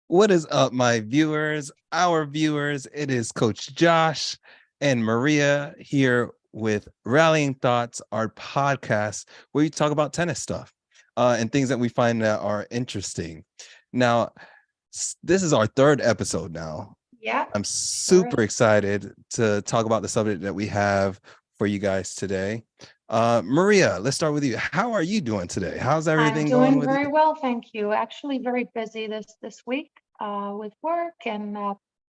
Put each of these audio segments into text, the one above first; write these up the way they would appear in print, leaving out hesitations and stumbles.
What is up, my viewers, our viewers? It is Coach Josh and Maria here with Rallying Thoughts, our podcast where we talk about tennis stuff and things that we find that are interesting. Now, this is our third episode now. Yeah, I'm sure. super excited to talk about the subject that we have for you guys today. Maria, let's start with you. How are you doing today? How's I'm everything going doing with very you? well, thank you. Actually, very busy this week with work and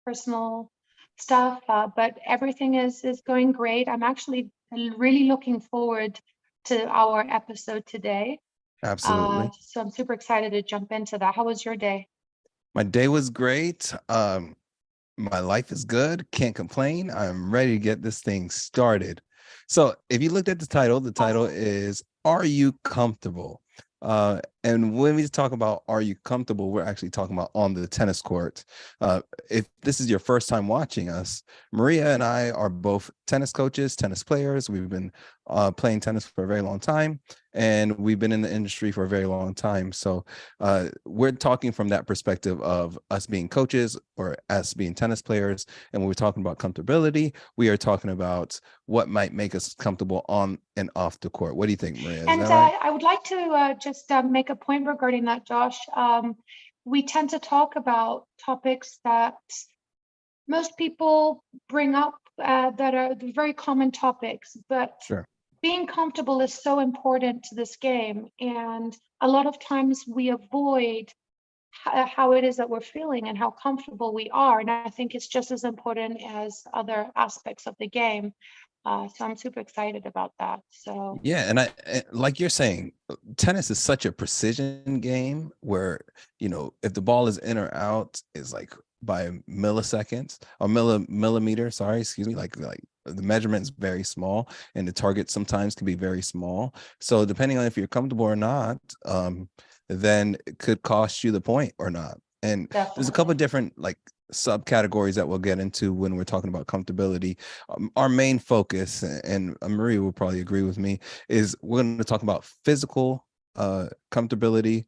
personal stuff, but everything is going great. I'm actually really looking forward to our episode today. Absolutely. So I'm super excited to jump into that. How was your day? My day was great. My life is good. Can't complain. I'm ready to get this thing started. So, if you looked at the title Awesome. is Are You Comfortable? And when we talk about Are You Comfortable, we're actually talking about on the tennis court. If this is your first time watching us, Maria and I are both tennis coaches, tennis players. We've been playing tennis for a very long time, and we've been in the industry for a very long time. So, we're talking from that perspective of us being coaches or us being tennis players. And when we're talking about comfortability, we are talking about what might make us comfortable on and off the court. What do you think, Maria? Is that And right? I would like to just make a point regarding that, Josh. We tend to talk about topics that most people bring up that are the very common topics, but Sure. being comfortable is so important to this game. And a lot of times we avoid how it is that we're feeling and how comfortable we are. And I think it's just as important as other aspects of the game. So I'm super excited about that. So Yeah, and like you're saying, tennis is such a precision game where, if the ball is in or out is like by milliseconds or millimeter, sorry, excuse me, like the measurement is very small and the target sometimes can be very small. So depending on if you're comfortable or not, then it could cost you the point or not. And there's a couple of definitely. different like subcategories that we'll get into when we're talking about comfortability. Our main focus, and Maria will probably agree with me, is we're going to talk about physical comfortability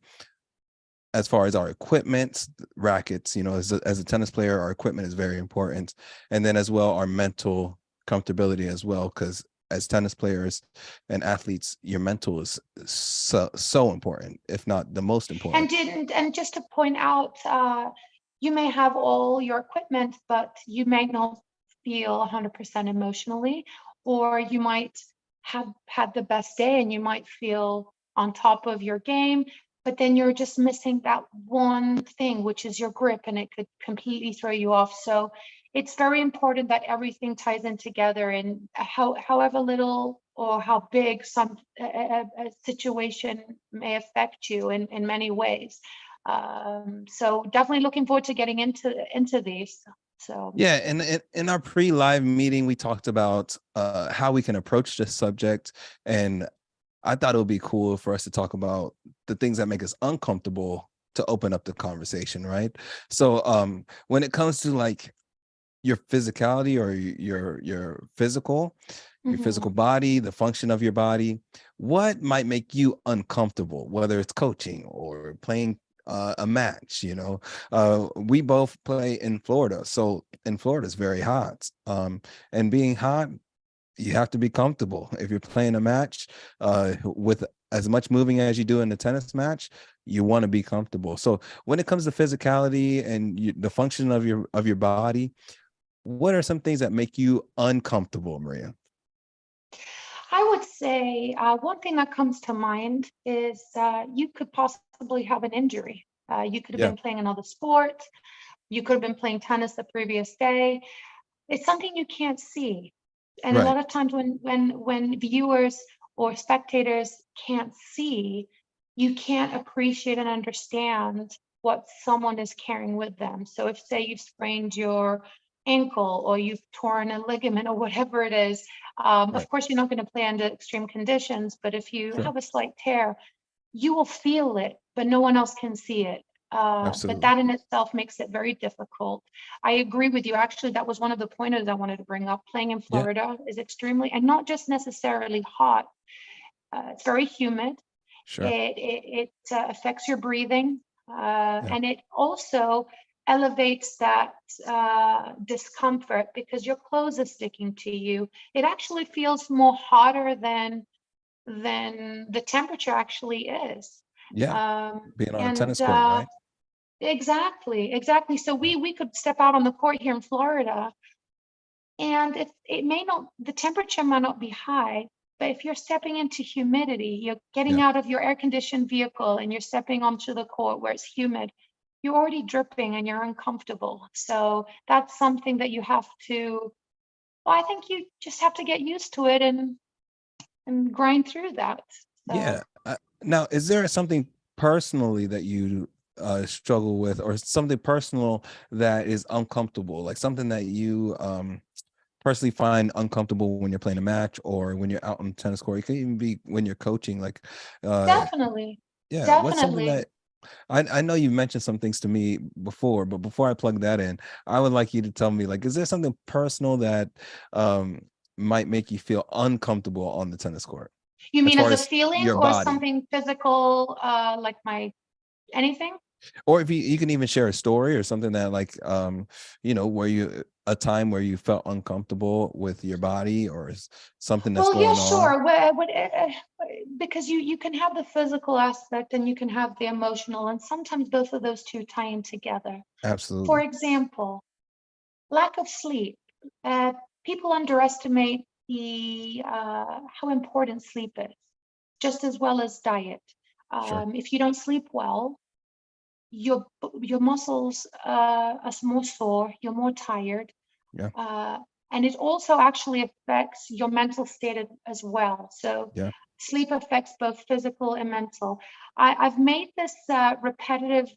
as far as our equipment, rackets. As a tennis player, our equipment is very important, and then as well our mental comfortability as well, because as tennis players and athletes, your mental is so important, if not the most important. And just to point out, you may have all your equipment, but you may not feel 100% emotionally, or you might have had the best day and you might feel on top of your game, but then you're just missing that one thing, which is your grip, and it could completely throw you off. So it's very important that everything ties in together, and however little or how big some a situation may affect you in many ways. So definitely looking forward to getting into these. So Yeah, and in our pre-live meeting, we talked about how we can approach this subject, and I thought it would be cool for us to talk about the things that make us uncomfortable to open up the conversation, right? So, when it comes to like your physicality or your physical mhm. body, the function of your body, what might make you uncomfortable, whether it's coaching or playing a match. We both play in Florida, so in Florida it's very hot, and being hot, you have to be comfortable. If you're playing a match with as much moving as you do in the tennis match, you want to be comfortable. So when it comes to physicality and the function of your body, what are some things that make you uncomfortable, Maria? I would say one thing that comes to mind is you could possibly have an injury. You could have Yeah, been playing another sport. You could have been playing tennis the previous day. It's something you can't see. And a right. lot of times when viewers or spectators can't see, you can't appreciate and understand what someone is carrying with them. So if say you've sprained your ankle or you've torn a ligament or whatever it is, Right. of course you're not going to play under extreme conditions, but if you Sure. have a slight tear, you will feel it, but no one else can see it. But Absolutely. that in itself makes it very difficult. I agree with you. Actually, that was one of the pointers I wanted to bring up. Playing in Yeah, Florida is extremely, and not just necessarily hot. It's very humid. sure. It affects your breathing. Yeah. And it also elevates that discomfort because your clothes are sticking to you. It actually feels more hotter than the temperature actually is. Yeah. Being on a And tennis court, right? exactly, exactly. So we could step out on the court here in Florida, and it may not, the temperature might not be high, but if you're stepping into humidity, you're getting Yeah. out of your air-conditioned vehicle and you're stepping onto the court where it's humid, you're already dripping and you're uncomfortable. So that's something that you have to, well, I think you just have to get used to it and grind through that. So Yeah. Now, is there something personally that you struggle with, or something personal that is uncomfortable, like something that you personally find uncomfortable when you're playing a match or when you're out on the tennis court? It can even be when you're coaching. Like, uh, definitely, yeah, what's something definitely. that I know you mentioned some things to me before, but before I plug that in, I would like you to tell me, like, is there something personal that um might make you feel uncomfortable on the tennis court You as mean far as a as feeling your or body? something physical, like my anything? Or if you can even share a story or something that, like, where you a time where you felt uncomfortable with your body, or something that's Well, yeah, going on. sure. Because you can have the physical aspect and you can have the emotional, and sometimes both of those two tie in together. For Absolutely. example, lack of sleep. Uh, People underestimate the how important sleep is, just as well as diet. Sure. If you don't sleep well, your your muscles are more sore, you're more tired, Yeah. uh, and it also actually affects your mental state as well. So Yeah. sleep affects both physical and mental. I've made this repetitive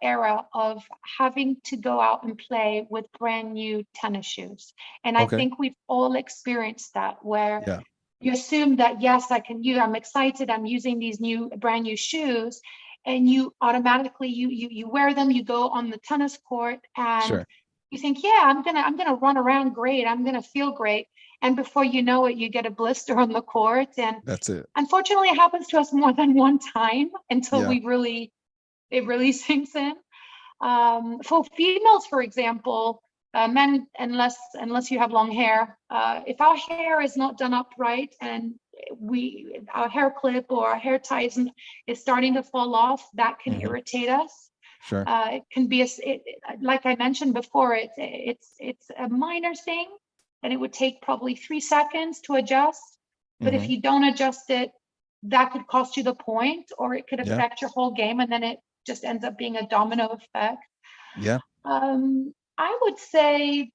era of having to go out and play with brand new tennis shoes. And I Okay. think we've all experienced that, where Yeah. you assume that, yes, I can use, I'm excited, I'm using these brand new shoes. And you automatically, you wear them, you go on the tennis court and Sure. you think, yeah, I'm gonna run around great, I'm gonna feel great. And before you know it, you get a blister on the court. And That's it. unfortunately, it happens to us more than one time until Yeah. it really sinks in. For females, for example, men, unless you have long hair, if our hair is not done up right and our hair clip or our hair tie is starting to fall off, that can Hmm. irritate us. Sure. It can be like I mentioned before, it's a minor thing, and it would take probably 3 seconds to adjust. But if Hmm. you don't adjust it, that could cost you the point, or it could Yeah. affect your whole game, and then it just ends up being a domino effect. Yeah. I would say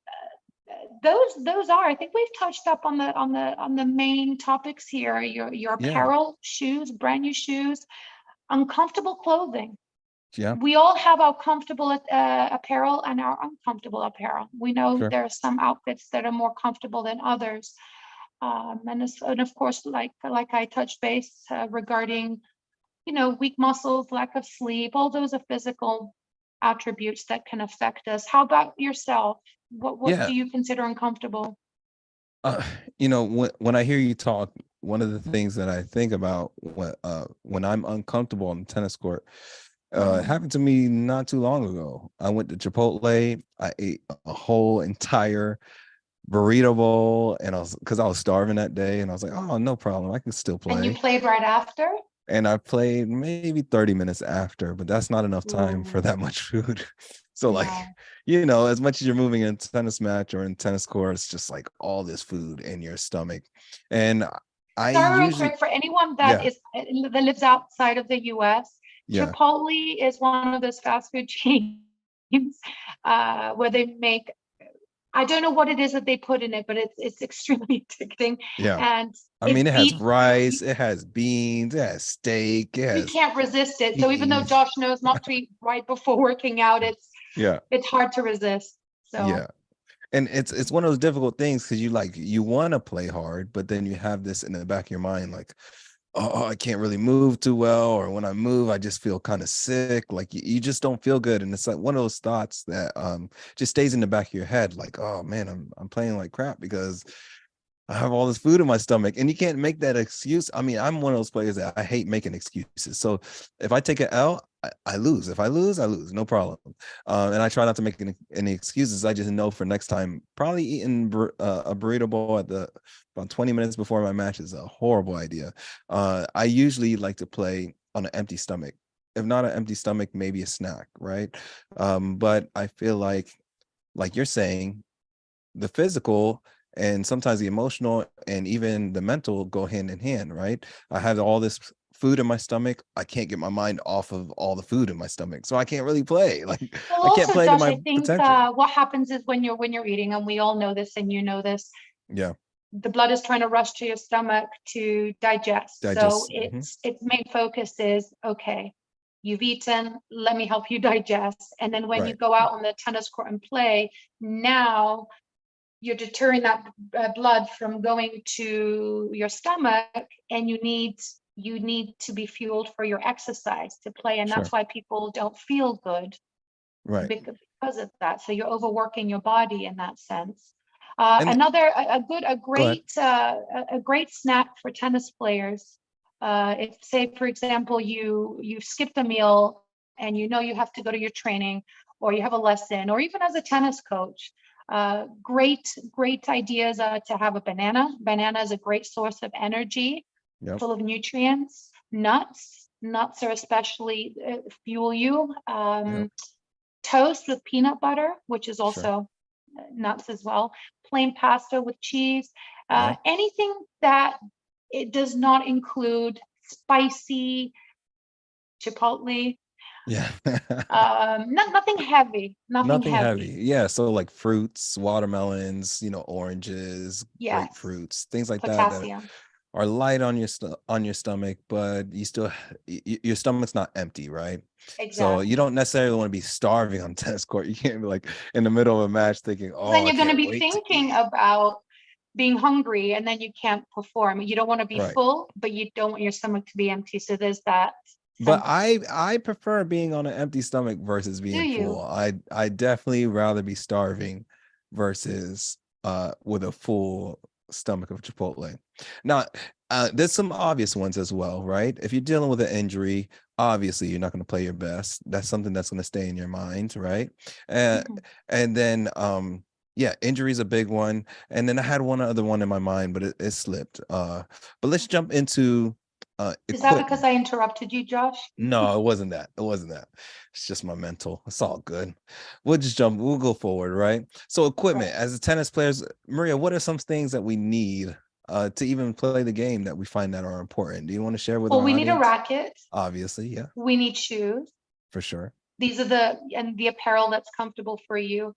those are. I think we've touched up on the main topics here. Your Yeah. apparel, shoes, brand new shoes, uncomfortable clothing. Yeah. We all have our comfortable apparel and our uncomfortable apparel. We know Sure. there are some outfits that are more comfortable than others. And of course, like I touched base regarding, weak muscles, lack of sleep, all those are physical attributes that can affect us. How about yourself? What Yeah. do you consider uncomfortable? uh, when I hear you talk, one of the things that I think about when I'm uncomfortable on the tennis court, it Mm. happened to me not too long ago. I went to Chipotle. I ate a whole entire burrito bowl, and I was starving that day, and I was like, oh, no problem, I can still And you play. played right after? And I played maybe 30 minutes after, but that's not enough time for Ooh, that much food. So, like, no. as much as you're moving in tennis match or in tennis court, it's just like all this food in your stomach. And I Sorry, real usually, quick, for anyone yeah, that lives outside of the US, yeah, Chipotle is one of those fast food chains where they make, I don't know what it is that they put in it, but it's extremely addicting. yeah. And I mean, it it has beats rice, it has beans, it has steak, it you has can't resist it. So even though cheese. Josh knows not to eat right before working out, Yeah, it's hard to resist. So yeah. And it's one of those difficult things because you want to play hard, but then you have this in the back of your mind, like, oh, I can't really move too well, or when I move, I just feel kind of sick. Like you just don't feel good, and it's like one of those thoughts that just stays in the back of your head, like, oh man, I'm playing like crap because I have all this food in my stomach, and you can't make that excuse. I mean, I'm one of those players that I hate making excuses. So if I take an L, I lose. If I lose, I lose, no problem. And I try not to make any excuses. I just know for next time, probably eating a burrito bowl at the about 20 minutes before my match is a horrible idea. I usually like to play on an empty stomach. If not an empty stomach, maybe a snack, right? But I feel like you're saying, the physical and sometimes the emotional and even the mental go hand in hand, right? I have all this food in my stomach. I can't get my mind off of all the food in my stomach. So I can't really play. Like Well, I can't also, play to Josh, my I think potential. what happens is when you're eating, and we all know this, and you know this, Yeah. the blood is trying to rush to your stomach to digest. So Digest. its main focus is, okay, you've eaten, let me help you digest. And then when you Right. go out on the tennis court and play, now you're deterring that blood from going to your stomach, and you need to be fueled for your exercise to play. And Sure. that's why people don't feel good Right. because of that. So you're overworking your body in that sense. And Another go ahead. a great snack for tennis players. If, say, for example, you've skipped a meal and you know you have to go to your training, or you have a lesson, or even as a tennis coach, great ideas to have a banana. Banana is a great source of energy, Yep. full of nutrients. Nuts are especially fuel you. Yep. Toast with peanut butter, which is Sure. also nuts as well. Plain pasta with cheese. Yep. Anything that it does not include spicy chipotle. Yeah. Nothing heavy. Nothing Nothing heavy. heavy. Yeah. So like fruits, watermelons, oranges, Yes. grapefruits, things like that Potassium. are light on on your stomach, but you still your stomach's not empty, right? So you Exactly. don't necessarily want to be starving on tennis court. You can't be like in the middle of a match thinking, Then "Oh, I you're going to can't be wait to thinking eat." about being hungry, and then you can't perform. You don't want to be Right. full, but you don't want your stomach to be empty. So there's that But sense. I prefer being on an empty stomach versus Do being full. you? I definitely rather be starving versus with a full stomach of Chipotle. Now, there's some obvious ones as well, right? If you're dealing with an injury, obviously you're not going to play your best. That's something that's going to stay in your mind, right? Uh, Mhm. and then yeah, injury is a big one. And then I had one other one in my mind, but it slipped. But let's jump into Is that because equipment. I interrupted you, Josh? No, it wasn't that. It wasn't that. It's just my mental. It's all good. We'll go forward, right? So equipment, Right. as a tennis players, Maria, what are some things that we need to even play the game that we find that are important? Do you want to share with Well, our we need a audience? racket. Obviously, yeah, We need shoes. for sure. These are the apparel that's comfortable for you.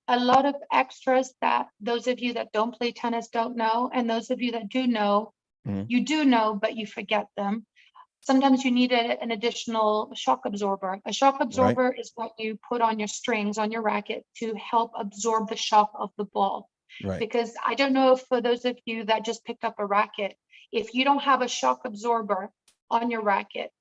A lot of extras that those of you that don't play tennis don't know, and those of you that do know, Mhm. you do know, but you forget them. Sometimes you need an additional shock absorber. A shock Right, absorber is what you put on your strings on your racket to help absorb the shock of the ball. right, Because I don't know if for those of you that just picked up a racket, if you don't have a shock absorber on your racket,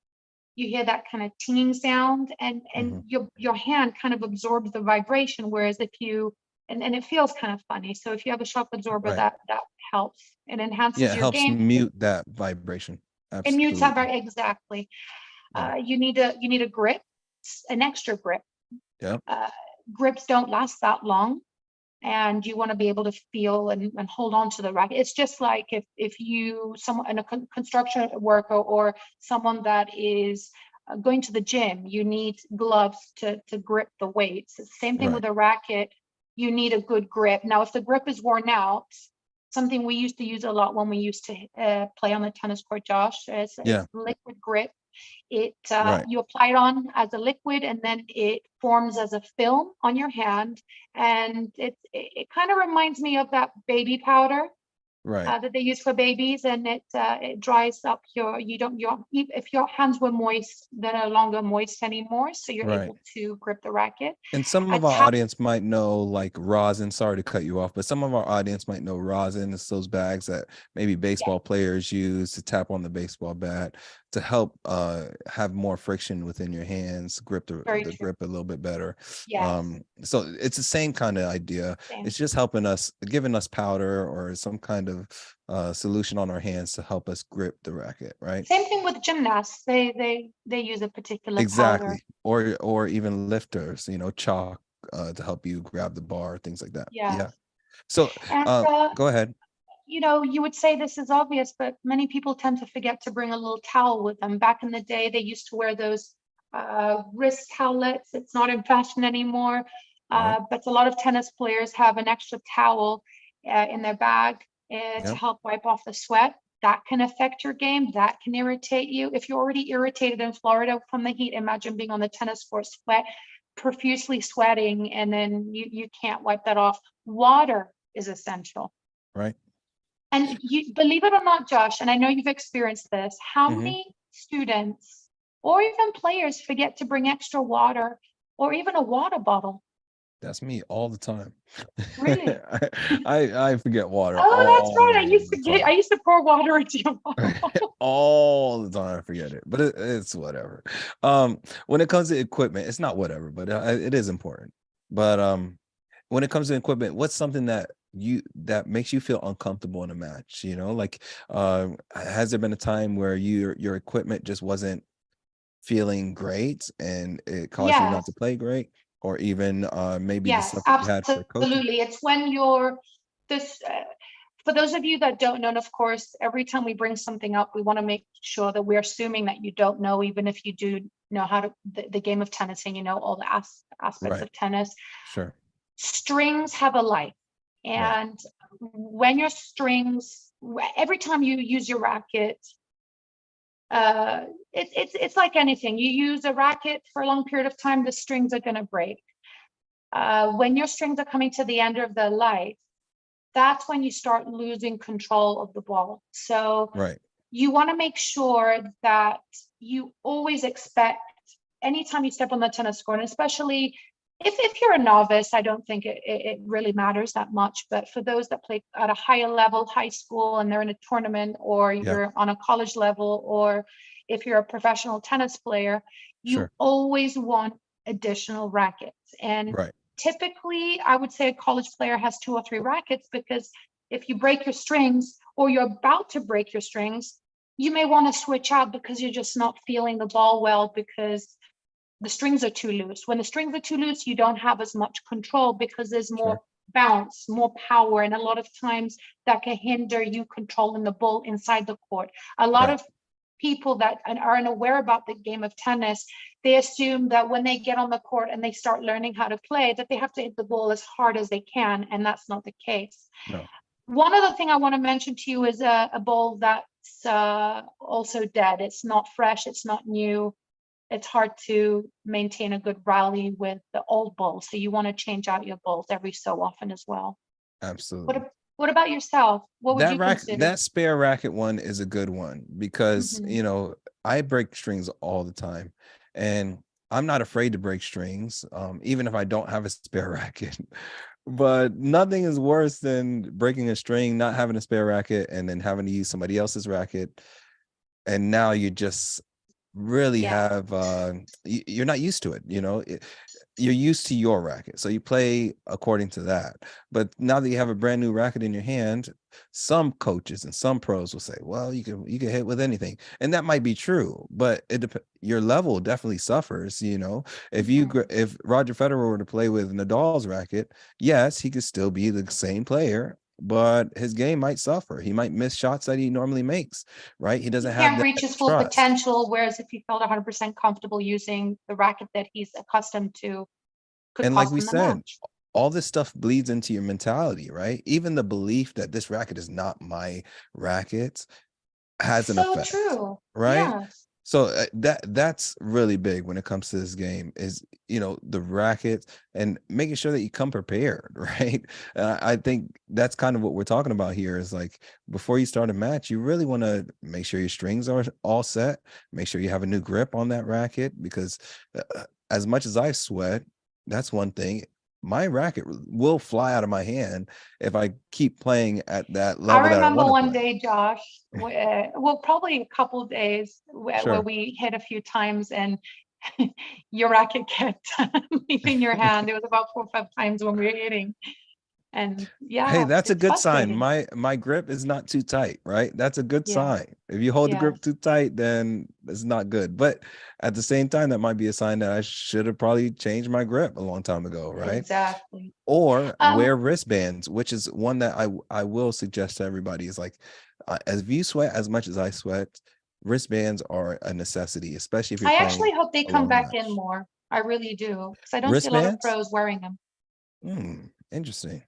you hear that kind of tinging sound, and mhm, your hand kind of absorbs the vibration. Whereas if you and it feels kind of funny. So if you have a shock absorber, right. that helps. It enhances Yeah, it your helps game. mute that vibration. It mutes out Absolutely. very exactly. Right. You need a grip, an extra grip. Yep. Uh, Grips don't last that long, and you want to be able to feel and hold on to the racket. It's just like if you someone in a construction worker or someone that is going to the gym, you need gloves to grip the weights. It's the same thing Right. with a racket. You need a good grip. Now, if the grip is worn out, something we used to use a lot when we used to play on the tennis court, Josh, Yeah. is liquid grip. It Right. You apply it on as a liquid, and then it forms as a film on your hand, and it kind of reminds me of that baby powder Right. that they use for babies, and it dries up if your hands were moist, they're no longer moist anymore, so you're Right. able to grip the racket. And some A of our tap. audience might know like rosin. Sorry to cut you off, but some of our audience might know rosin. It's those bags that maybe Yeah. baseball players use to tap on the baseball bat to help have more friction within your hands, grip Very the true. grip a little bit better. Yes, So it's the same kind of idea. same. It's just helping us, giving us powder or some kind of solution on our hands to help us grip the racket, right? Same thing with gymnasts. They use a particular powder. Exactly. Or even lifters, chalk to help you grab the bar, things like that. Yes. Yeah. So And go ahead. you would say this is obvious, but many people tend to forget to bring a little towel with them. Back in the day, they used to wear those wrist towelettes. It's not in fashion anymore. Right. But a lot of tennis players have an extra towel in their bag to Yep. help wipe off the sweat. That can affect your game. That can irritate you. If you're already irritated in Florida from the heat, imagine being on the tennis court, profusely sweating, and then you can't wipe that off. Water is essential. Right. And you believe it or not, Josh, and I know you've experienced this, how Mhm. many students or even players forget to bring extra water or even a water bottle? That's me all the time. Really? I forget water Oh, that's right. all the I time. used to pour water into your bottle. All the time I forget it, but it's whatever. When it comes to equipment, it's not whatever, but it is important. But when it comes to equipment, what's something that makes you feel uncomfortable in a match? Like has there been a time where your equipment just wasn't feeling great and it caused you not Yes. to play great, or even maybe the Yes, stuff that you had for coaching? absolutely. It's when you're this, for those of you that don't know, and of course, every time we bring something up, we want to make sure that we're assuming that you don't know, even if you do know how to the game of tennis and you know all the aspects Right. of tennis. Sure. Strings have a life. Right. And when your strings, every time you use your racket, it's like anything. You use a racket for a long period of time, the strings are going to break. When your strings are coming to the end of their life, that's when you start losing control of the ball. So Right. you want to make sure that you always expect, anytime you step on the tennis court, and especially if you're a novice, I don't think it really matters that much. But for those that play at a higher level, high school, and they're in a tournament, or Yeah. you're on a college level, or if you're a professional tennis player, you Sure. always want additional rackets. And Right. typically, I would say a college player has 2 or 3 rackets, because if you break your strings or you're about to break your strings, you may want to switch out because you're just not feeling the ball well, because the strings are too loose. When the strings are too loose, you don't have as much control because there's more Sure. bounce, more power. And a lot of times that can hinder you controlling the ball inside the court. A lot Right. of people that are unaware about the game of tennis, they assume that when they get on the court and they start learning how to play, that they have to hit the ball as hard as they can. And that's not the case. No. One other thing I want to mention to you is a ball that's also dead. It's not fresh. It's not new. It's hard to maintain a good rally with the old balls. So you want to change out your balls every so often as well. Absolutely. What about yourself? What would you consider? That spare racket one is a good one because, Mhm. I break strings all the time, and I'm not afraid to break strings, even if I don't have a spare racket. But nothing is worse than breaking a string, not having a spare racket, and then having to use somebody else's racket. And now you just really Yeah. have you're not used to it, you're used to your racket, so you play according to that. But now that you have a brand new racket in your hand, some coaches and some pros will say, well, you can hit with anything, and that might be true, but your level definitely suffers. Mhm. If Roger Federer were to play with Nadal's racket, yes, he could still be the same player, but his game might suffer. He might miss shots that he normally makes, right? He He doesn't have can't that reach his full trust. potential, whereas if he felt 100% comfortable using the racket that he's accustomed to, could And like cost we him the said, match. all this stuff bleeds into your mentality, right? Even the belief that this racket is not my racket has an So effect, true. right? Yes. So that's really big when it comes to this game, is the racket, and making sure that you come prepared, right? I think that's kind of what we're talking about here, is like, before you start a match, you really want to make sure your strings are all set, make sure you have a new grip on that racket, because as much as I sweat, that's one thing. my racket will fly out of my hand if I keep playing at that I level that I remember want to one play. day, Josh, well, probably a couple of days where Sure. we hit a few times and your racket kept leaving your hand. It was about 4 or 5 times when we were hitting. And Hey, yeah, that's a it's good sign. frustrating. My grip is not too tight, right? That's a good Yeah, sign. If you hold the yeah, grip too tight, then it's not good. But at the same time, that might be a sign that I should have probably changed my grip a long time ago, right? exactly. Or Um, wear wristbands, which is one that I will suggest to everybody is like, as if you sweat as much as I sweat, wristbands are a necessity, especially if you're I playing actually hope they a come long back in match. more. I really do, because I don't see a lot of Wristbands? pros wearing them. Interesting.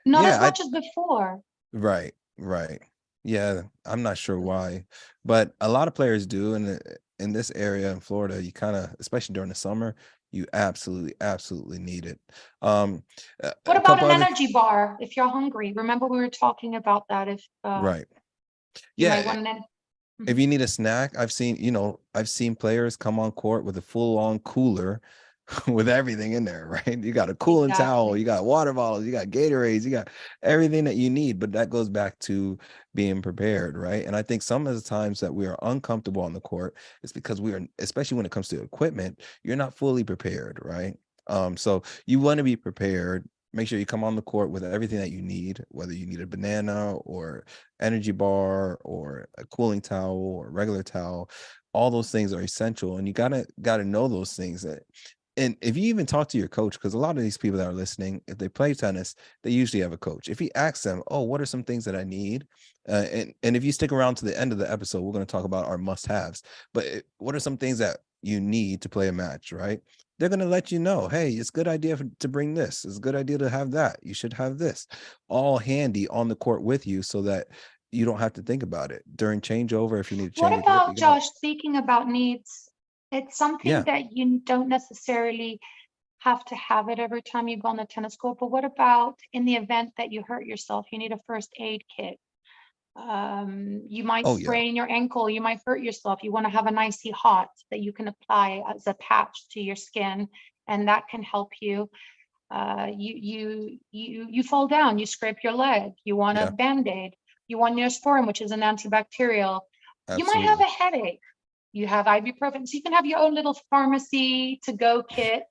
Not as Yeah, much as before. right, right. Yeah, I'm not sure why, but a lot of players do. And in this area in Florida, you kind of, especially during the summer, you absolutely, absolutely need it. Um, What a about couple an other, energy bar if you're hungry? Remember we were talking about that if right. you might Yeah, want an if Mhm. you need a snack, I've seen players come on court with a full-on cooler with everything in there, right? You got a cooling towel, Exactly. you got water bottles, you got Gatorades, you got everything that you need. But that goes back to being prepared, right? And I think some of the times that we are uncomfortable on the court is because we are, especially when it comes to equipment, you're not fully prepared, right? So you want to be prepared. Make sure you come on the court with everything that you need, whether you need a banana or energy bar or a cooling towel or regular towel. All those things are essential, and you gotta know those things. And if you even talk to your coach, because a lot of these people that are listening, if they play tennis, they usually have a coach. If you ask them, "Oh, what are some things that I need?" And if you stick around to the end of the episode, we're going to talk about our must-haves. But what are some things that you need to play a match, right? They're going to let you know, hey, it's a good idea to bring this. It's a good idea to have that. You should have this all handy on the court with you so that you don't have to think about it during changeover. If you need to What change a grip, about you got it. Josh, speaking about needs, it's something Yeah. that you don't necessarily have to have it every time you go on the tennis court, but what about in the event that you hurt yourself, you need a first aid kit? You might Oh yeah. sprain your ankle, you might hurt yourself. You want to have an icy hot that you can apply as a patch to your skin, and that can help you. You fall down, you scrape your leg, you want a Yeah. band-aid, you want Neosporin, which is an antibacterial. You might have Absolutely. a headache, you have ibuprofen, so you can have your own little pharmacy to go kit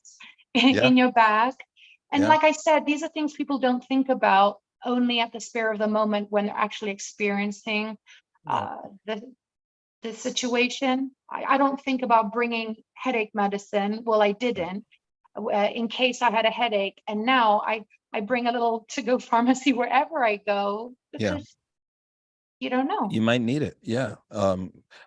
Yeah. in your bag. And Yeah. like I said, these are things people don't think about only at the spur of the moment when they're actually experiencing Right. uh, the the situation. I don't think about bringing headache medicine. Well, I Right. didn't in case I had a headache. And now I bring a little to go pharmacy wherever I go Yeah. because you don't know. You might need it. Yeah.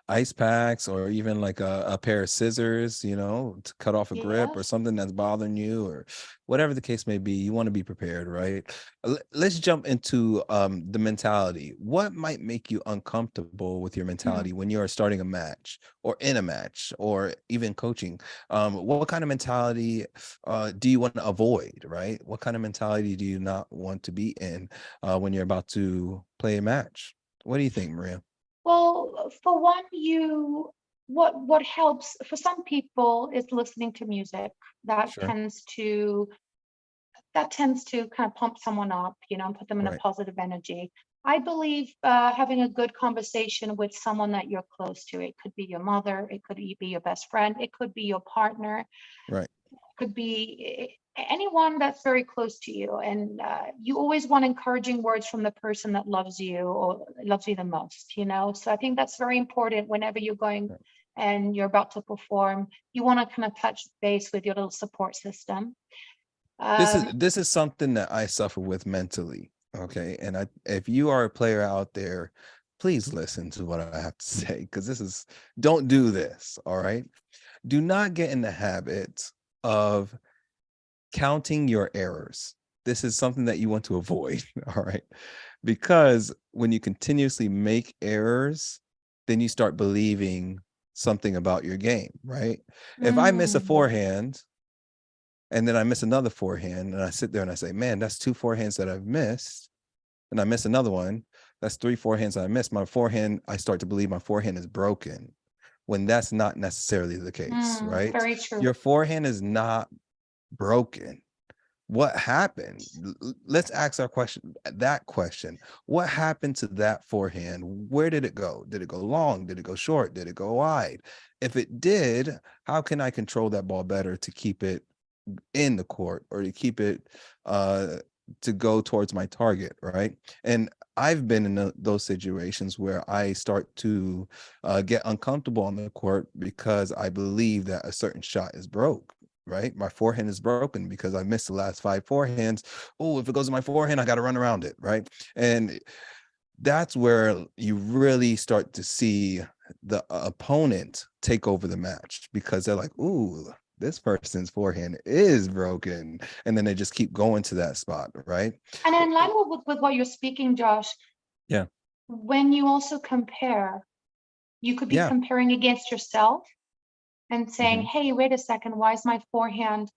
Ice packs or even like a pair of scissors, to cut off a grip or Yes. something that's bothering you or whatever the case may be. You want to be prepared, right? Let's jump into the mentality. What might make you uncomfortable with your Hmm. mentality when you're starting a match or in a match or even coaching? What kind of mentality do you want to avoid, right? What kind of mentality do you not want to be in when you're about to play a match? What do you think, Maria? Well, for one, what helps for some people is listening to music. That Sure. tends to that tends to kind of pump someone up, and put them in a Right. positive energy. I believe having a good conversation with someone that you're close to, it could be your mother, it could be your best friend, it could be your partner, Right. could be anyone that's very close to you. And you always want encouraging words from the person that loves you or loves you the most. So I think that's very important whenever you're going Right. and you're about to perform. You want to kind of touch base with your little support system. This is Um, this is something that I suffer with mentally. Okay. And if you are a player out there, please listen to what I have to say because don't do this. All right. Do not get in the habit of counting your errors. This is something that you want to avoid. All right. Because when you continuously make errors, then you start believing something about your game, right? If I miss a mm, forehand and then I miss another forehand and I sit there and I say, man, that's two forehands that I've missed. And I miss another one. That's three forehands I missed. My forehand, I start to believe my forehand is broken when that's not necessarily the case, right? very true. Your forehand is not broken. what happened? Let's ask that question. What happened to that forehand? Where did it go? Did it go long? Did it go short? Did it go wide? If it did, how can I control that ball better to keep it in the court, or to keep it to go towards my target, right? And I've been in those situations where I start to get uncomfortable on the court because I believe that a certain shot is broke, right? My forehand is broken because I missed the last 5 forehands. Oh, if it goes to my forehand, I got to run around it, right? And that's where you really start to see the opponent take over the match, because they're like, ooh, this person's forehand is broken. And then they just keep going to that spot, right? And in line with what you're speaking, Josh, Yeah. when you also compare, you could be Yeah. comparing against yourself and saying, Mhm. hey, wait a second, why is my forehand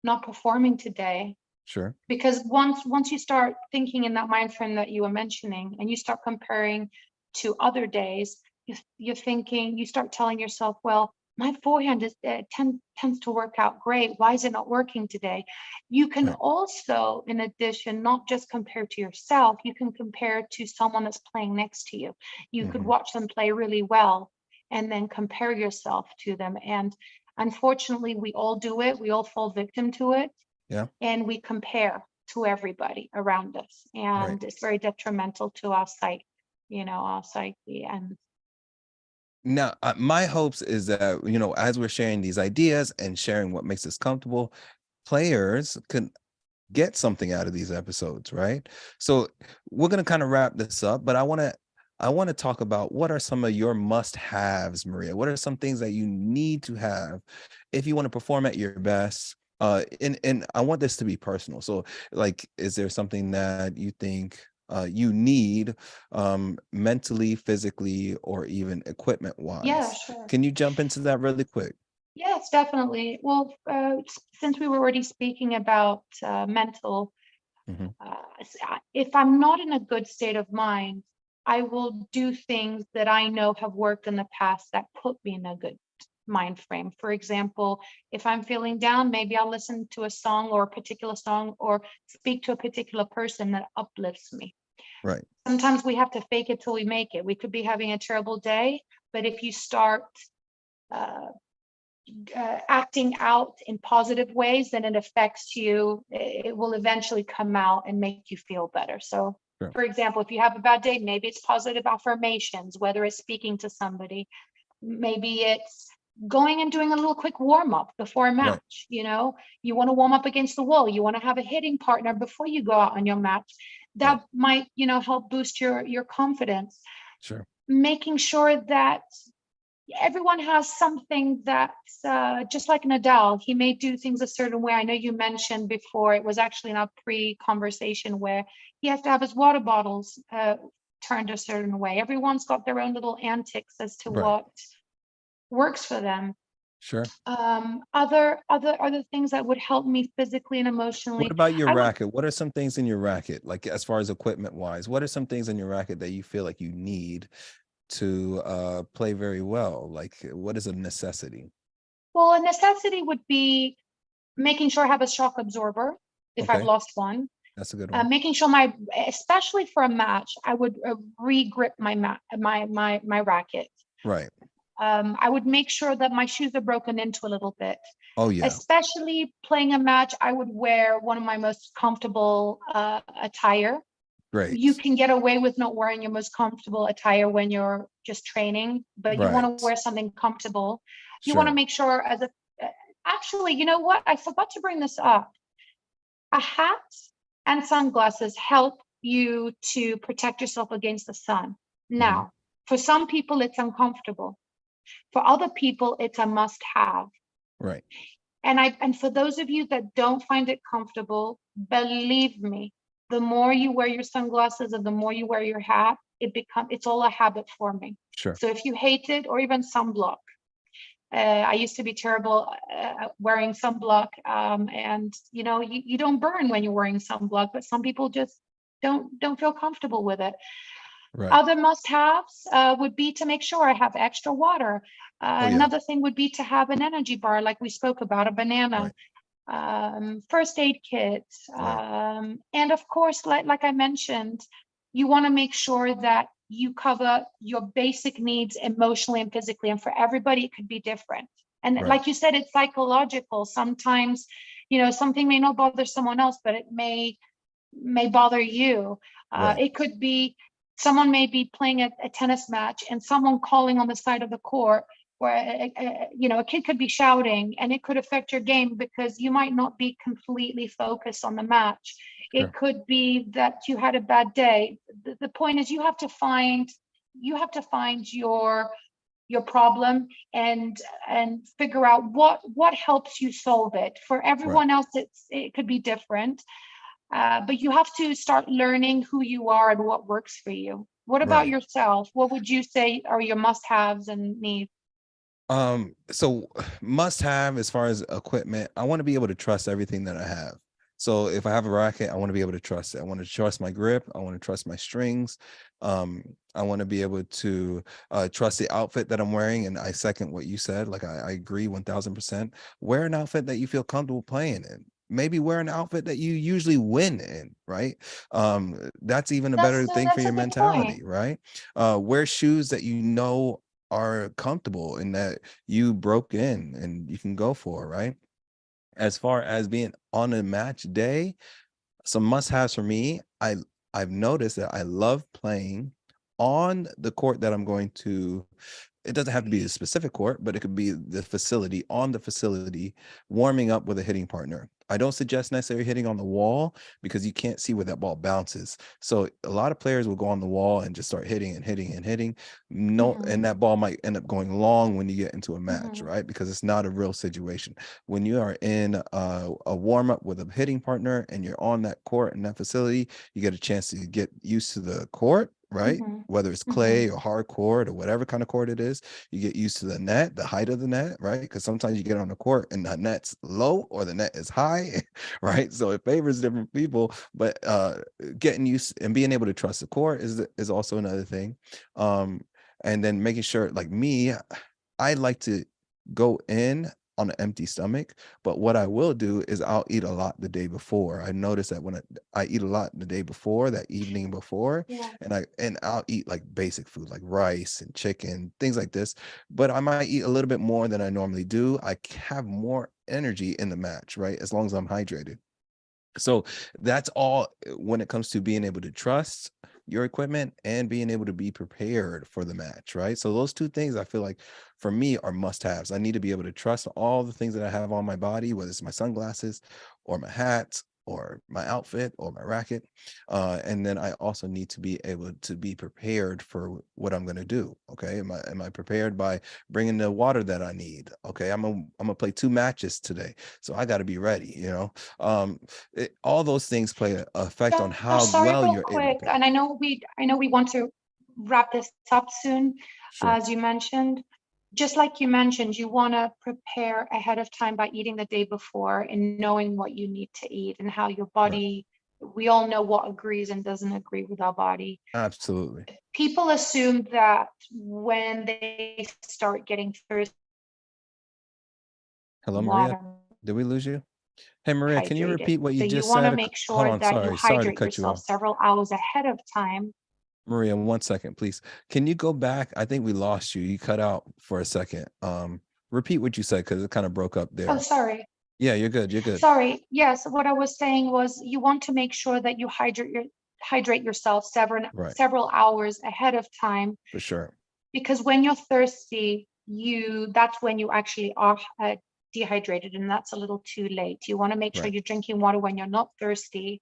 not performing today? Sure. Because once you start thinking in that mind frame that you were mentioning, and you start comparing to other days, you're thinking, you start telling yourself, well, my forehand is tends to work out great. Why is it not working today? You can Right. also, in addition, not just compare to yourself, you can compare to someone that's playing next to you. You could Mhm. watch them play really well and then compare yourself to them. And unfortunately, we all do it. We all fall victim to it, Yeah. and we compare to everybody around us, Right. and it's very detrimental to our psyche. And Now, my hopes is that, as we're sharing these ideas and sharing what makes us comfortable, players can get something out of these episodes, right? So we're going to kind of wrap this up, but I want to talk about, what are some of your must-haves, Maria? What are some things that you need to have if you want to perform at your best? And I want this to be personal. So, like, is there something that you think you need, mentally, physically, or even equipment yeah, wise? sure. Can you jump into that really quick? Yes, definitely. Well, since we were already speaking about mental, Hmm. if I'm not in a good state of mind, I will do things that I know have worked in the past that put me in a good mind frame. For example, if I'm feeling down, maybe I'll listen to a song, or a particular song, or speak to a particular person that uplifts me. Right. Sometimes we have to fake it till we make it. We could be having a terrible day, but if you start uh, acting out in positive ways, then it affects you. It will eventually come out and make you feel better. So, Sure. for example, if you have a bad day, maybe it's positive affirmations, whether it's speaking to somebody, maybe it's going and doing a little quick warm up before a Right. match. You want to warm up against the wall. You want to have a hitting partner before you go out on your match. Right. That might, help boost your confidence. Sure. Making sure that everyone has something that's just like Nadal. He may do things a certain way. I know you mentioned before, it was actually in our pre-conversation, where he has to have his water bottles turned a certain way. Everyone's got their own little antics as to Right. what works for them. Sure. Other things that would help me physically and What emotionally, about your I would. racket? What are some things in your racket, like as far as equipment wise? What are some things in your racket that you feel like you need to play very well? Like, what is a necessity? Well, a necessity would be making sure I have a shock absorber if I've Okay, lost one. that's a good one. Making sure especially for a match, I would re-grip my racket. Right. I would make sure that my shoes are broken into a little bit. Oh yeah. Especially playing a match, I would wear one of my most comfortable attire. You Great. can get away with not wearing your most comfortable attire when you're just training, but you want to Right. wear something comfortable. You want to Sure. make sure actually, you know what? I forgot to bring this up. A hat and sunglasses help you to protect yourself against the sun. Hmm. Now, for some people, it's uncomfortable. For other people, it's a must have. Right. And for those of you that don't find it comfortable, believe me, the more you wear your sunglasses and the more you wear your hat, it's all a habit forming. Sure. So if you hate it, or even sunblock, I used to be terrible wearing sunblock, and you don't burn when you're wearing sunblock, but some people just don't feel comfortable with it. Right. Other must-haves would be to make sure I have extra water. Oh yeah. Another thing would be to have an energy bar, like we spoke about, a banana. Right. first aid kits, Right. and of course, like I mentioned, you want to make sure that you cover your basic needs emotionally and physically. And for everybody, it could be different. And Right. like you said, it's psychological. Sometimes, something may not bother someone else, but it may bother you. Right. It could be someone may be playing a tennis match and someone calling on the side of the court where a kid could be shouting, and it could affect your game because you might not be completely focused on the match. It Sure. could be that you had a bad day. The point is you have to find your problem and figure out what helps you solve it. For Right. everyone else, it could be different. But you have to start learning who you are and what works for you. What about Right. yourself? What would you say are your must-haves and needs? So must have as far as equipment, I want to be able to trust everything that I have. So if I have a racket, I want to be able to trust it. I want to trust my grip. I want to trust my strings. I want to be able to trust the outfit that I'm wearing. And I second what you said. Like I agree 1000%. Wear an outfit that you feel comfortable playing in. Maybe wear an outfit that you usually win in, right? That's even a That's better thing for that's a your good point. mentality, right? Wear shoes that you know are comfortable and that you broke in and you can go for, right? As far as being on a match day, some must-haves for me, I've noticed that I love playing on the court that I'm going to. It doesn't have to be a specific court, but it could be the facility, on the facility, warming up with a hitting partner. I don't suggest necessarily hitting on the wall because you can't see where that ball bounces. So a lot of players will go on the wall and just start hitting and hitting and hitting. No, and Mhm, that ball might end up going long when you get into a match, mhm, right? Because it's not a real situation. When you are in a warm up with a hitting partner and you're on that court in that facility, you get a chance to get used to the court, right? mhm, Whether it's mhm, clay or hard court or whatever kind of court it is, you get used to the net, the height of the net, right? Because sometimes you get on the court and the net's low or the net is high, right? So it favors different people, but getting used and being able to trust the court is also another thing. Um, and then making sure, like me, I like to go in on an empty stomach, but what I will do is I'll eat a lot the day before. I notice that when I eat a lot the day before, that evening before, yeah. and I'll eat like basic food like rice and chicken, things like this, but I might eat a little bit more than I normally do. Have more energy in the match, right? As long as I'm hydrated. So that's all when it comes to being able to trust your equipment and being able to be prepared for the match, right? So those two things I feel like for me are must-haves. I need to be able to trust all the things that I have on my body, whether it's my sunglasses or my hat or my outfit or my racket. And then I also need to be able to be prepared for what I'm going to do. Okay. Am I prepared by bringing the water that I need? Okay. I'm gonna play 2 matches today. So I got to be ready. Um, all those things play an effect on Josh, how sorry, well real you're able to quick, play. and I know we want to wrap this up soon, Sure. as you mentioned. Just like you mentioned, you want to prepare ahead of time by eating the day before and knowing what you need to eat and how your Right. body, we all know what agrees and doesn't agree with our body. Absolutely. People assume that when they start getting thirsty, Hello, Maria. water Did we lose you? Hey, Maria, can you hydrated. repeat what you So you just want to said? make Hold sure on. that you Sorry to hydrate cut you yourself off. several hours ahead of time. Maria, 1 second, please. Can you go back? I think we lost you. You cut out for a second. Repeat what you said because it kind of broke up Oh, there. sorry. Yeah, you're good. You're good. Sorry. Yes, what I was saying was you want to make sure that you hydrate yourself Right. several hours ahead of time, For sure. because when you're thirsty, that's when you actually are dehydrated, and that's a little too late. You want to make sure Right. you're drinking water when you're not thirsty,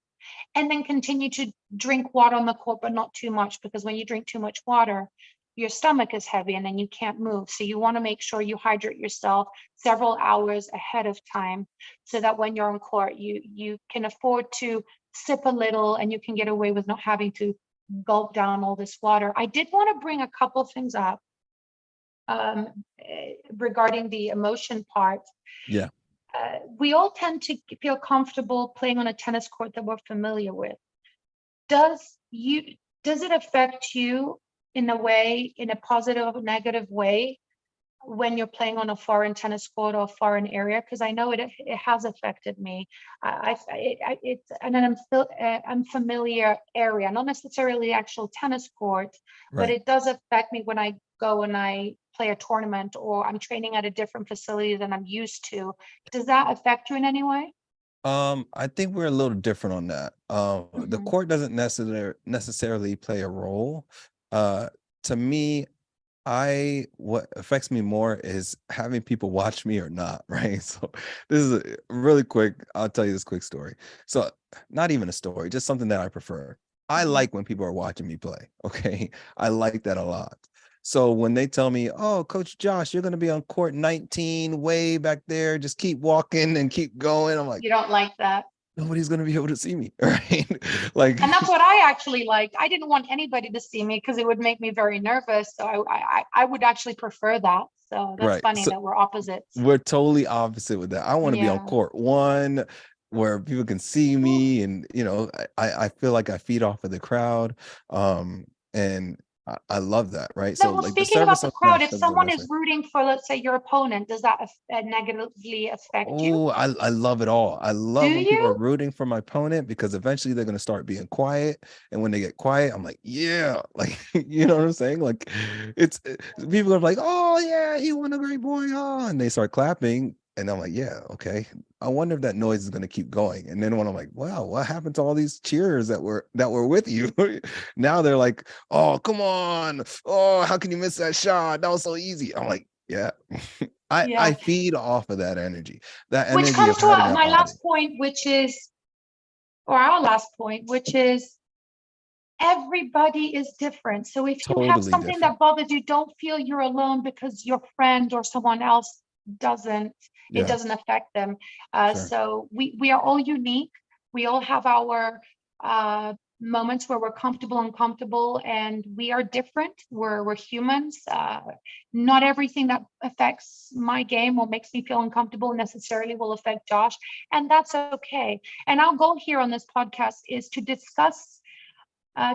and then continue to drink water on the court, but not too much, because when you drink too much water, your stomach is heavy and then you can't move. So you want to make sure you hydrate yourself several hours ahead of time so that when you're on court, you can afford to sip a little and you can get away with not having to gulp down all this water. I did want to bring a couple things up regarding the emotion part. Yeah. We all tend to feel comfortable playing on a tennis court that we're familiar with. Does you does it affect you in a way, in a positive or negative way, when you're playing on a foreign tennis court or foreign area? Because I know it has affected me. It's an unfamiliar area, not necessarily the actual tennis court, but Right. it does affect me when I go and I play a tournament or I'm training at a different facility than I'm used to. Does that affect you in any way? I think we're a little different on that. The Mhm. court doesn't necessarily play a role. Uh, to me, what affects me more is having people watch me or not, right? So this is a really quick. I'll tell you this quick story. So not even a story, just something that I prefer. I Mhm. like when people are watching me play. Okay, I like that a lot. So when they tell me, "Oh, Coach Josh, you're going to be on court 19, way back there. Just keep walking and keep going," I'm like, You don't like that. nobody's going to be able to see me, right? Like, And that's what I actually liked. I didn't want anybody to see me because it would make me very nervous. So I would actually prefer that. So that's right. funny So that we're opposites. we're totally opposite with that. I want to be on Yeah. court one where people can see Whew. me, and I feel like I feed off of the crowd. And I love that, right? No, So well, like the speaking about service the on crowd, smash, if that's what someone I is say. rooting for, let's say, your opponent, does that negatively affect you? Oh, I love it all. I Do love when people are you? rooting for my opponent because eventually they're gonna start being quiet. And when they get quiet, I'm like, yeah, like you know what I'm saying? Like people are like, oh yeah, he won a great boy. Oh, and they start clapping. And I'm like, yeah, okay. I wonder if that noise is gonna keep going. And then when I'm like, wow, what happened to all these cheers that were with you? Now they're like, oh, come on. Oh, how can you miss that shot? That was so easy. I'm like, yeah. I Yeah. feed off of that energy, that Which energy comes of to having an my audience. last point, which is, or our last point, which is everybody is different. So if you have Totally something different. that bothers you, don't feel you're alone because your friend or someone else doesn't, it Yeah, doesn't affect them. sure. So we are all unique. We all have our moments where we're comfortable and uncomfortable, and we are different. We're humans. Not everything that affects my game or makes me feel uncomfortable necessarily will affect Josh, and that's okay. And our goal here on this podcast is to discuss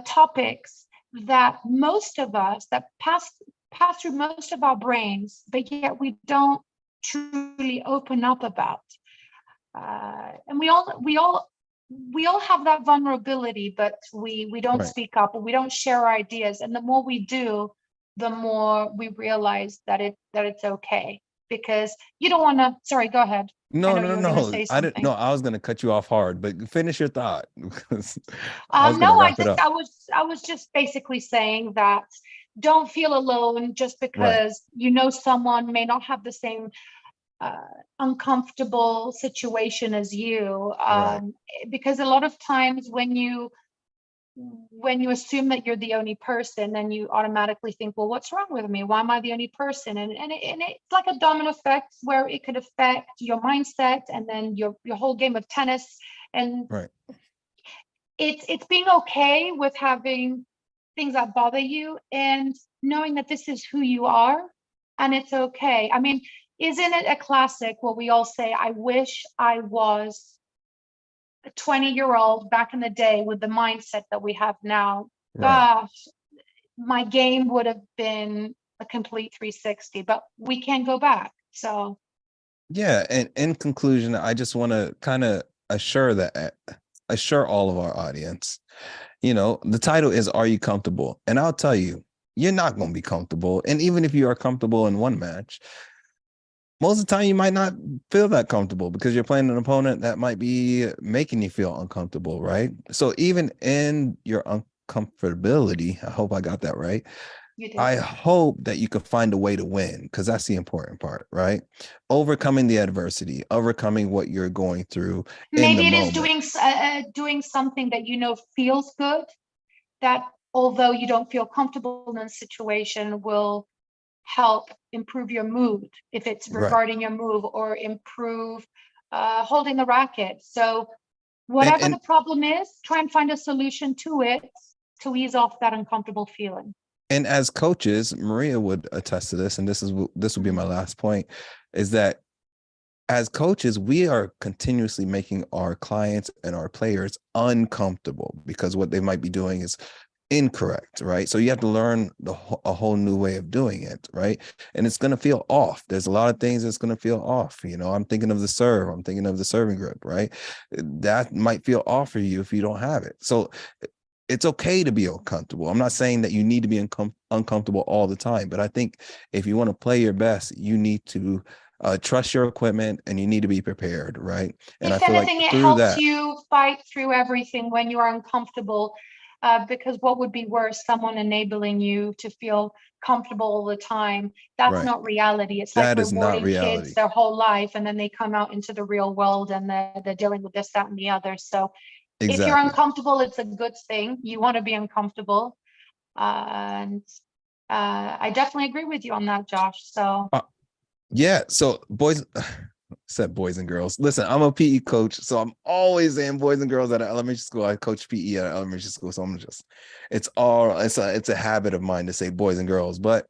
topics that most of us that pass through most of our brains, but yet we don't truly open up about. And we all have that vulnerability, but we don't Right. speak up, or we don't share our ideas. And the more we do, the more we realize that it's okay. Because you don't want to. Sorry, go ahead. I No, know no, you were going to no. say I didn't. No, something. I was gonna cut you off hard, but finish your thought because I was No, gonna wrap it up. I was just basically saying that don't feel alone just Right. because you know someone may not have the same uh, uncomfortable situation as you. Right. Because a lot of times when you assume that you're the only person, then you automatically think, well, what's wrong with me? Why am I the only person? And it's like a domino effect where it could affect your mindset and then your whole game of tennis. And Right. it's being okay with having things that bother you and knowing that this is who you are and it's okay. I mean, isn't it a classic where we all say, I wish I was a 20-year-old back in the day with the mindset that we have now? Right. Gosh, my game would have been a complete 360, but we can't go back. So Yeah. And in conclusion, I just want to kind of assure all of our audience, the title is "Are You Comfortable?" And I'll tell you, you're not going to be comfortable. And even if you are comfortable in one match, most of the time you might not feel that comfortable because you're playing an opponent that might be making you feel uncomfortable, right? So even in your uncomfortability, I hope I got that right. you did. I hope that you can find a way to win because that's the important part, right? Overcoming the adversity, overcoming what you're going through in the Maybe it is moment. doing something that you know feels good, that although you don't feel comfortable in a situation will help improve your mood if it's Right. regarding your move, or improve holding the racket. So And whatever and the problem is, try and find a solution to it to ease off that uncomfortable feeling. and as coaches, Maria would attest to this, and this will be my Mhm. last point, is that as coaches, we are continuously making our clients and our players uncomfortable because what they might be doing is incorrect, right? So you have to learn a whole new way of doing it, right? And it's going to feel off. There's a lot of things that's going to feel off. I'm thinking of the serve, I'm thinking of the serving grip, right? That might feel off for you if you don't have it. So it's okay to be uncomfortable. I'm not saying that you need to be uncomfortable all the time, but I think if you want to play your best, you need to trust your equipment and you need to be prepared, right? And I If feel like anything, it through helps that, you fight through everything when you are uncomfortable. Because what would be worse, someone enabling you to feel comfortable all the time? That's right? not reality. It's like That is not rewarding kids reality. their whole life, and then they come out into the real world and they're dealing with this, that, and the other. So if you're Exactly. uncomfortable, it's a good thing. You want to be uncomfortable. And I definitely agree with you on that, Josh. So Yeah. So boys, said boys and girls. Listen, I'm a PE coach, so I'm always saying boys and girls at an elementary school. I coach PE at an elementary school, so it's a habit of mine to say boys and girls. But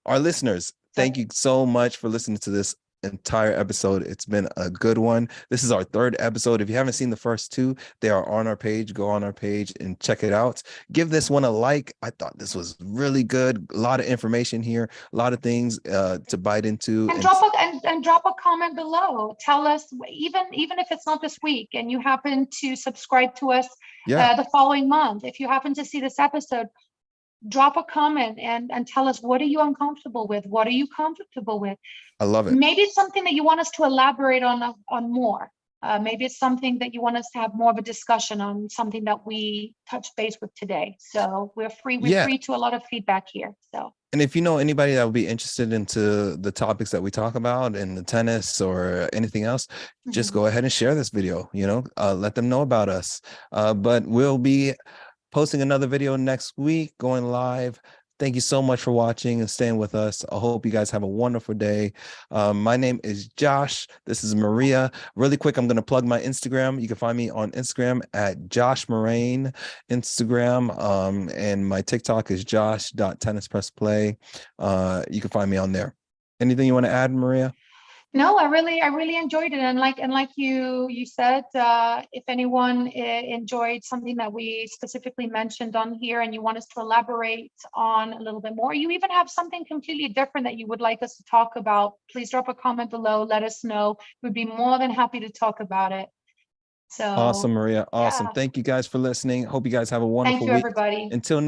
our listeners, thank you so much for listening to this entire episode. It's been a good one. This is our third episode. If you haven't seen the first two, they are on our page. Go on our page and check it out. Give this one a like. I thought this was really good. A lot of information here, a lot of things to bite into. and drop a comment below. Tell us, even if it's not this week and you happen to subscribe to us Yeah, the following month, if you happen to see this episode, drop a comment and tell us, what are you uncomfortable with? What are you comfortable with? I love it. Maybe it's something that you want us to elaborate on more. Maybe it's something that you want us to have more of a discussion on, something that we touched base with today. So we're Yeah. free to a lot of feedback here. So And if you know anybody that would be interested into the topics that we talk about in the tennis or anything else, just go ahead and share this video, let them know about us. But we'll be posting another video next week, going live. Thank you so much for watching and staying with us. I hope you guys have a wonderful day. My name is Josh. This is Maria. Really quick, I'm going to plug my Instagram. You can find me on Instagram at Josh Moraine Instagram. And my TikTok is josh.tennispressplay. You can find me on there. Anything you want to add, Maria? No, I really enjoyed it. And like you said, if anyone enjoyed something that we specifically mentioned on here and you want us to elaborate on a little bit more, you even have something completely different that you would like us to talk about, please drop a comment below. Let us know. We'd be more than happy to talk about it. So Awesome, Maria. Awesome. yeah. Thank you guys for listening. Hope you guys have a Thank wonderful you, week. everybody. Until next